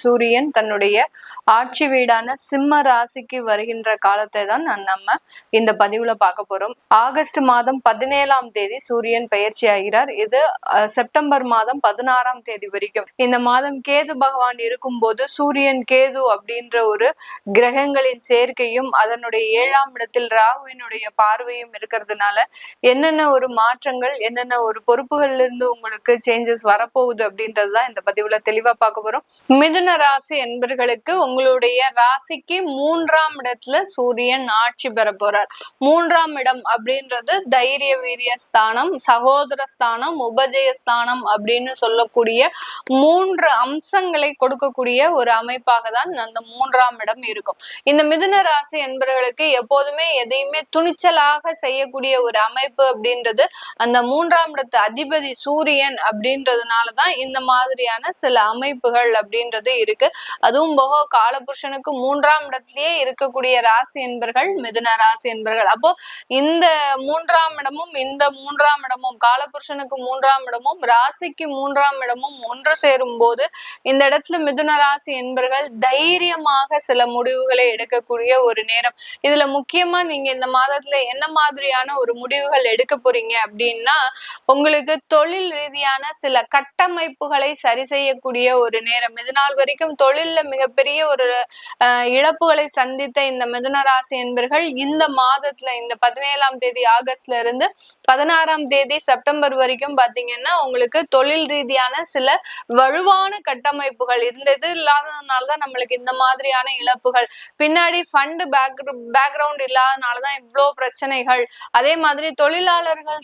சூரியன் தன்னுடைய ஆட்சி வீடான சிம்ம ராசிக்கு வருகின்ற காலத்தை தான் நம்ம இந்த பதிவுல பார்க்க போறோம். ஆகஸ்ட் மாதம் 17ஆம் தேதி சூரியன் பயிற்சி ஆகிறார். இது செப்டம்பர் மாதம் 16ஆம் தேதி வரைக்கும் இந்த மாதம் கேது பகவான் இருக்கும் போது சூரியன் கேது அப்படின்ற ஒரு கிரகங்களின் சேர்க்கையும் அதனுடைய 7ஆம் இடத்தில் ராகுவினுடைய பார்வையும் இருக்கிறதுனால என்னென்ன ஒரு மாற்றங்கள், என்னென்ன ஒரு பொறுப்புகள்ல இருந்து உங்களுக்கு சேஞ்சஸ் வரப்போகுது அப்படின்றதுதான் இந்த பதிவுல தெளிவா பார்க்க போறோம். மிதுன ராசி என்பர்களுக்கு உங்களுடைய ராசிக்கு 3ஆம் இடத்துல சூரியன் ஆட்சி பெற போறார். 3ஆம் இடம் அப்படின்றது தைரிய வீரிய ஸ்தானம், சகோதர ஸ்தானம், உபஜய ஸ்தானம் அப்படின்னு சொல்லக்கூடிய 3 அம்சங்களை கொடுக்கக்கூடிய ஒரு அமைப்பாக தான் அந்த 3ஆம் இடம் இருக்கும். இந்த மிதுன ராசி என்பவர்களுக்கு எப்போதுமே எதையுமே துணிச்சலாக செய்யக்கூடிய ஒரு அமைப்பு அப்படின்றது அந்த 3ஆம் இடத்து அதிபதி சூரியன் அப்படின்றதுனாலதான் இந்த மாதிரியான சில அமைப்புகள் அப்படின்றது இருக்கு. அதுவும் போக காலபுருஷனுக்கு 3ஆம் இடத்திலேயே இருக்கக்கூடிய ராசி என்பர்கள் மிதுன ராசி என்பர்கள். அப்போ இந்த 3ஆம் இடமும் இந்த 3ஆம் இடமும் காலபுருஷனுக்கு 3ஆம் இடமும் ராசிக்கு 3ஆம் இடமும் ஒன்று சேரும் போது இந்த இடத்துல மிதுன ராசி என்பர்கள் தைரியமாக சில முடிவுகளை எடுக்கக்கூடிய ஒரு நேரம். இதுல முக்கியமா நீங்க இந்த மாதத்துல என்ன மாதிரியான ஒரு முடிவுகள் எடுக்க போறீங்க அப்படின்னா, உங்களுக்கு தொழில் ரீதியான சில கட்டமைப்புகளை சரி செய்யக்கூடிய ஒரு நேரம். இது நாள் வரைக்கும் தொழில்ல மிகப்பெரிய ஒரு இழப்புகளை சந்தித்த இந்த மிதுன ராசி என்பர்கள் இந்த மாதத்துல இந்த 17ஆம் தேதி ஆகஸ்ட்ல இருந்து 16ஆம் தேதி செப்டம்பர் வரைக்கும் பாத்தீங்கன்னா உங்களுக்கு தொழில் ரீதியான சில வலுவான கட்டமைப்புகள் இருந்தது இல்லாததுனாலதான் நம்மளுக்கு இந்த மாதிரியான இழப்புகள். பின்னாடி ஃபண்ட் பேக்ரவுண்ட் இல்லாதனாலதான் இவ்வளோ பிரச்சனைகள். அதே மாதிரி தொழிலாளர்கள்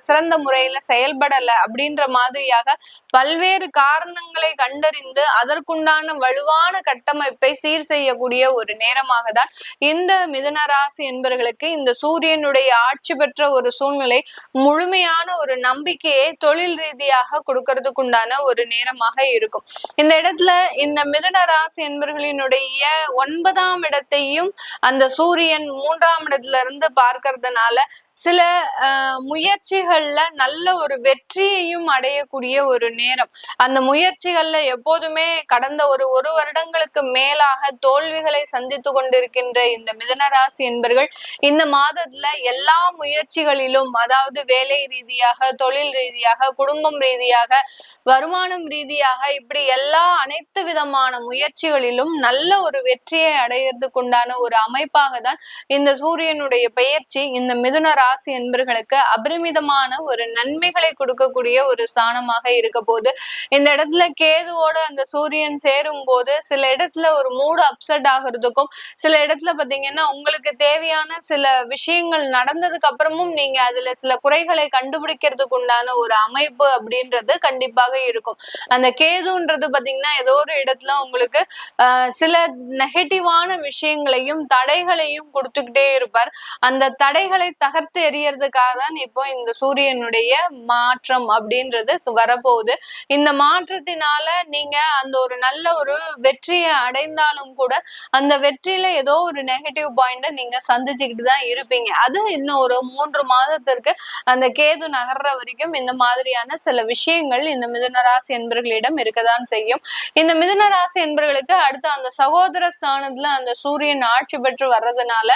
சிறந்த முறையில செயல்படல அப்படின்ற மாதிரியாக பல்வேறு காரணங்களை கண்டறிந்து அதற்குண்டான வலுவான கட்டமைப்பை சீர் செய்யக்கூடிய ஒரு நேரமாக தான் இந்த மிதுன ராசி என்பவர்களுக்கு இந்த சூரியனுடைய ஆட்சி பெற்ற ஒரு சூழ்நிலை முழுமையான ஒரு நம்பிக்கையை தொழில் ரீதியாக கொடுக்கறதுக்குண்டான ஒரு நேரமாக இருக்கும். இந்த இடத்துல இந்த மிதுன ராசி என்பவர்களினுடைய 9ஆம் இடத்தையும் அந்த சூரியன் 3ஆம் இடத்துல இருந்து பார்க்கறதுனால சில முயற்சிகள்ல நல்ல ஒரு வெற்றியையும் அடையக்கூடிய ஒரு நேரம். அந்த முயற்சிகள்ல எப்போதுமே கடந்த ஒரு வருடங்களுக்கு மேலாக தோல்விகளை சந்தித்து கொண்டிருக்கின்ற இந்த மிதுன ராசி என்பர்கள் இந்த மாதத்துல எல்லா முயற்சிகளிலும், அதாவது வேலை ரீதியாக, தொழில் ரீதியாக, குடும்பம் ரீதியாக, வருமானம் ரீதியாக, இப்படி அனைத்து விதமான முயற்சிகளிலும் நல்ல ஒரு வெற்றியை அடையிறதுக்குண்டான ஒரு அமைப்பாக தான் இந்த சூரியனுடைய பெயர்ச்சி இந்த மிதுன ராசி என்பர்களுக்கு அபரிமிதமான ஒரு நன்மைகளை கொடுக்கக்கூடிய ஒரு ஸ்தானமாக இருக்க போது. இந்த இடத்துல கேதுவோட அந்த சூரியன் சேரும் போது சில இடத்துல ஒரு மூடு அப்செட் ஆகுறதுக்கும், சில இடத்துல பாத்தீங்கன்னா உங்களுக்கு தேவையான சில விஷயங்கள் நடந்ததுக்கு அப்புறமும் நீங்க அதுல சில குறைகளை கண்டுபிடிக்கிறதுக்கு உண்டான ஒரு அமைப்பு அப்படின்றது கண்டிப்பாக இருக்கும். அந்த கேதுன்றது பாத்தீங்கன்னா ஏதோ ஒரு இடத்துல உங்களுக்கு சில நெகட்டிவான விஷயங்களையும் தடைகளையும் கொடுத்துக்கிட்டே இருப்பார். அந்த தடைகளை தகர்த்து எறியறதுக்காக தான் இப்போ இந்த சூரியனுடைய மாற்றம் அப்படின்றது வரப்போகுது. இந்த மாற்றத்தினால நீங்க அந்த ஒரு நல்ல ஒரு வெற்றியை அடைந்தாலும் கூட அந்த வெற்றியில ஏதோ ஒரு நெகட்டிவ் பாயிண்ட நீங்க சந்திச்சுக்கிட்டு தான் இருப்பீங்க. அது இன்னும் ஒரு 3 மாதத்திற்கு அந்த கேது நகர்ற வரைக்கும் இந்த மாதிரியான சில விஷயங்கள் இந்த மிதுன ராசி என்பர்களிடம் இருக்கதான் செய்யும். இந்த மிதுன ராசி என்பர்களுக்கு அடுத்து அந்த சகோதர ஸ்தானத்துல அந்த சூரியன் ஆட்சி பெற்று வர்றதுனால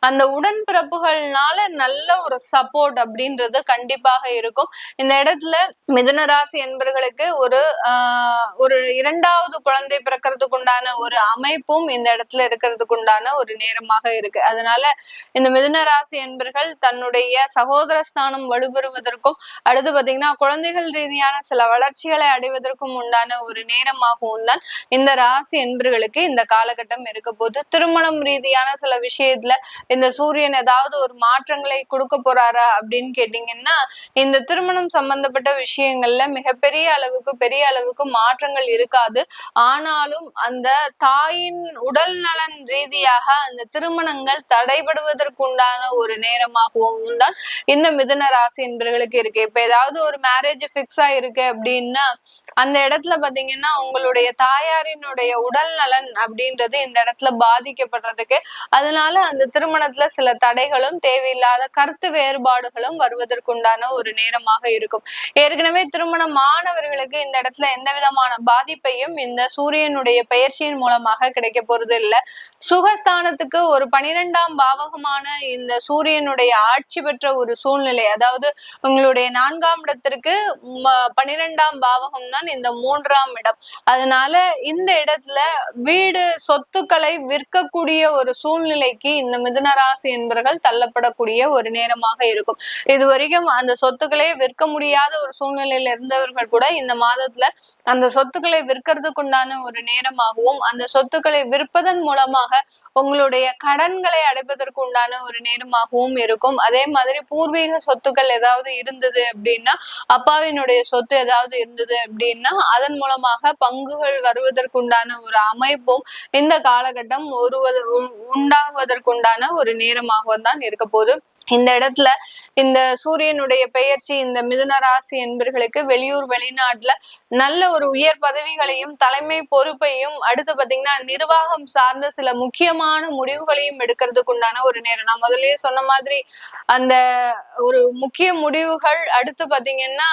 அந்த உடன்பிறப்புகள்னால நல்ல ஒரு சப்போர்ட் அப்படின்றது கண்டிப்பாக இருக்கும். இந்த இடத்துல மிதுன ராசி என்பர்களுக்கு ஒரு 2வது குழந்தை பிறக்கிறதுக்கு உண்டான ஒரு அமைப்பும் இந்த இடத்துல இருக்கிறதுக்கு உண்டான ஒரு நேரமாக இருக்கு. அதனால இந்த மிதுன ராசி என்பர்கள் தன்னுடைய சகோதர ஸ்தானம் வலுப்பெறுவதற்கும் அடுத்து பாத்தீங்கன்னா குழந்தைகள் ரீதியான சில வளர்ச்சிகளை அடைவதற்கும் உண்டான ஒரு நேரமாகவும் தான் இந்த ராசி என்பர்களுக்கு இந்த காலகட்டம் இருக்க போது. திருமணம் ரீதியான சில விஷயத்துல இந்த சூரியன் ஏதாவது ஒரு மாற்றங்களை கொடுக்க போறாரா அப்படின்னு கேட்டீங்கன்னா, இந்த திருமணம் சம்பந்தப்பட்ட விஷயங்கள்ல மிகப்பெரிய பெரிய அளவுக்கு மாற்றங்கள் இருக்காது. ஆனாலும் அந்த தாயின் உடல் நலன் ரீதியாக அந்த திருமணங்கள் தடைபடுவதற்குண்டான ஒரு நேரமாகவும் தான் இந்த மிதுன ராசி என்பர்களுக்கு இருக்கு. இப்ப ஏதாவது ஒரு மேரேஜ் பிக்ஸ் ஆயிருக்கு அப்படின்னா அந்த இடத்துல பாத்தீங்கன்னா உங்களுடைய தாயாரினுடைய உடல் நலன் அப்படின்றது இந்த இடத்துல பாதிக்கப்படுறதுக்கு, அதனால அந்த திருமணத்துல சில தடைகளும் தேவையில்லாத கருத்து வேறுபாடுகளும் வருவதற்குண்டான ஒரு நேரமாக இருக்கும். ஏற்கனவே திருமணமானவர்களுக்கு இந்த இடத்துல எந்த விதமான பாதிப்பையும் இந்த சூரியனுடைய பெயர்ச்சியின் மூலமாக கிடைக்க போறது இல்ல. சுகஸ்தானத்துக்கு ஒரு 12ஆம் பாவகமான இந்த சூரியனுடைய ஆட்சி பெற்ற ஒரு சூழ்நிலை, அதாவது உங்களுடைய 4ஆம் இடத்திற்கு 12ஆம் பாவகம் தான் இந்த 3ஆம் இடம். அதனால இந்த இடத்துல வீடு சொத்துக்களை விற்கக்கூடிய ஒரு சூழ்நிலைக்கு இந்த மிதுன ராசி என்பவர்கள் தள்ளப்படக்கூடிய ஒரு நேரமாக இருக்கும். இது வரைக்கும் அந்த சொத்துக்களை விற்க முடியாத ஒரு சூழ்நிலையில இருந்தவர்கள் கூட இந்த மாதத்துல அந்த சொத்துக்களை விற்கிறதுக்குண்டான ஒரு நேரமாகவும், அந்த சொத்துக்களை விற்பதன் மூலமாக உங்களுடைய கடன்களை அடைப்பதற்கு உண்டான ஒரு நேரமாகவும் இருக்கும். அதே மாதிரி பூர்வீக சொத்துக்கள் ஏதாவது இருந்தது அப்படின்னா, அப்பாவினுடைய சொத்து ஏதாவது இருந்தது அப்படின்னா அதன் மூலமாக பங்குகள் வருவதற்குண்டான ஒரு அமைப்பும் இந்த காலகட்டம் உண்டாகுவதற்குண்டான ஒரு நேரமாக தான் இருக்க போகுது. இந்த இடத்துல இந்த சூரியனுடைய பெயர்ச்சி இந்த மிதுன ராசி என்பர்களுக்கு வெளியூர் வெளிநாட்டுல நல்ல ஒரு உயர் பதவிகளையும் தலைமை பொறுப்பையும், அடுத்து பாத்தீங்கன்னா நிர்வாகம் சார்ந்த சில முக்கியமான முடிவுகளையும் எடுக்கிறதுக்கு உண்டான ஒரு நேரம். நான் முதல்லயே சொன்ன மாதிரி அந்த ஒரு முக்கிய முடிவுகள், அடுத்து பாத்தீங்கன்னா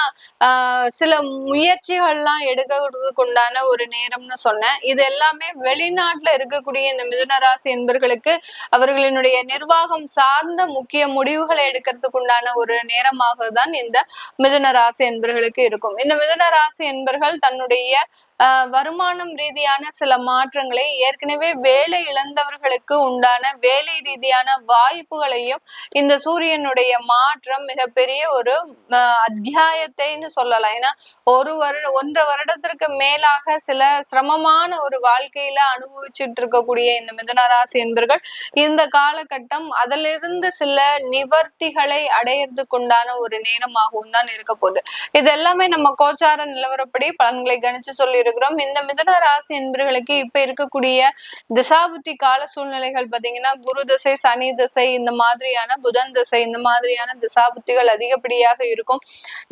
சில முயற்சிகள்லாம் எடுக்கிறதுக்கு உண்டான ஒரு நேரம்னு சொன்னேன். இது எல்லாமே வெளிநாட்டுல இருக்கக்கூடிய இந்த மிதுன ராசி என்பர்களுக்கு அவர்களினுடைய நிர்வாகம் சார்ந்த முக்கிய முடிவுகளை எடுக்கிறதுக்கு உண்டான ஒரு நேரமாக தான் இந்த மிதுன ராசி என்பர்களுக்கு இருக்கும். இந்த மிதுன ராசி என்பர்கள் தன்னுடைய வருமானம் ரீதியான சில மாற்றங்களை, ஏற்கனவே வேலை இழந்தவர்களுக்கு உண்டான வேலை ரீதியான வாய்ப்புகளையும் இந்த சூரியனுடைய மாற்றம் மிகப்பெரிய ஒரு அத்தியாயத்தைன்னு சொல்லலாம். ஏன்னா 1.5 வருடத்திற்கு மேலாக சில சிரமமான ஒரு வாழ்க்கையில அனுபவிச்சுட்டு இருக்கக்கூடிய இந்த மிதுன ராசி என்பர்கள் இந்த காலகட்டம் அதிலிருந்து சில நிவர்த்திகளை அடையிறதுக்குண்டான ஒரு நேரமாகவும் தான் இருக்க போகுது. இது எல்லாமே நம்ம கோச்சார நிலவரப்படி பலன்களை கணிச்சு சொல்லி இருக்கிறோம். இந்த மிதுன ராசி என்பர்களுக்கு இப்ப இருக்கக்கூடிய திசாபுத்தி கால சூழ்நிலைகள் பாத்தீங்கன்னா குரு திசை, சனி திசை, இந்த மாதிரியான புதன் திசை, இந்த மாதிரியான திசாபுத்திகள் அதிகப்படியாக இருக்கும்.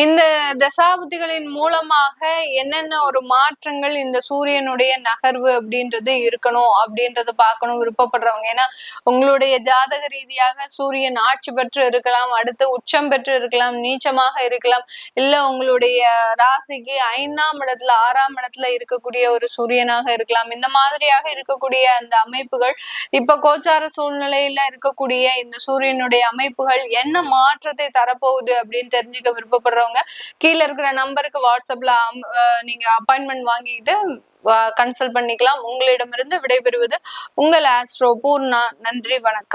இந்த திசாபுத்திகளின் மூலமாக என்னென்ன ஒரு மாற்றங்கள் இந்த சூரியனுடைய நகர்வு அப்படின்றது இருக்கணும் அப்படின்றத பார்க்கணும் விருப்பப்படுறவங்க. ஏன்னா உங்களுடைய ஜாதக ரீதியாக சூரியன் ஆட்சி பெற்று இருக்கலாம், அடுத்து உச்சம் பெற்று இருக்கலாம், நீச்சமாக இருக்கலாம், இல்ல உங்களுடைய ராசிக்கு 5ஆம் இடத்துல 6ஆம் இடத்துல இருக்கக்கூடிய ஒரு சூரியனாக இருக்கலாம். இந்த மாதிரியாக இருக்கக்கூடிய அந்த அமைப்புகள் இப்ப கோச்சார சூழ்நிலையில இருக்கக்கூடிய இந்த சூரியனுடைய அமைப்புகள் என்ன மாற்றத்தை தரப்போகுது அப்படின்னு தெரிஞ்சுக்க விருப்பப்படுறவங்க கீழே இருக்கிற நம்பருக்கு வாட்ஸ்அப்ல நீங்க அப்பாயின்மெண்ட் வாங்கிட்டு கன்சல்ட் பண்ணிக்கலாம். உங்களிடமிருந்து விடைபெறுவது உங்கள் ஆஸ்ட்ரோ பூர்ணா. நன்றி, வணக்கம்.